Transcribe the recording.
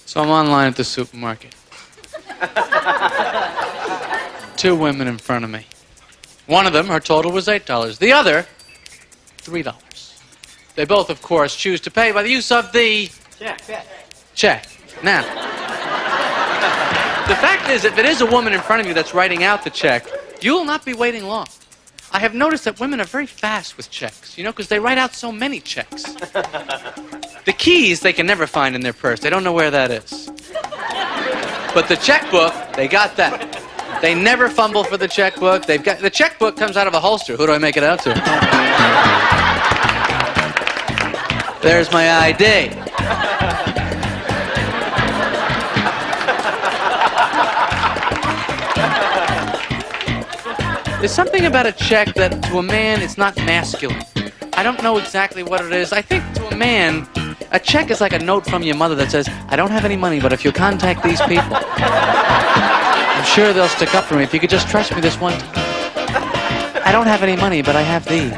So I'm online at the supermarket. Two women in front of me. One of them, her total was $8. The other, $3. They both, of course, choose to pay by the use of the... check. Now, the fact is, if it is a woman in front of you that's writing out the check, you will not be waiting long. I have noticed that women are very fast with checks, you know, because they write out so many checks. The keys they can never find in their purse. They don't know where that is. But the checkbook, they got that. They never fumble for the checkbook. They've got the checkbook comes out of a holster. Who do I make it out to? There's my ID. There's something about a check that, to a man, it's not masculine. I don't know exactly what it is. I think to a man, a check is like a note from your mother that says, I don't have any money, but if you contact these people, I'm sure they'll stick up for me if you could just trust me this one time. I don't have any money, but I have these.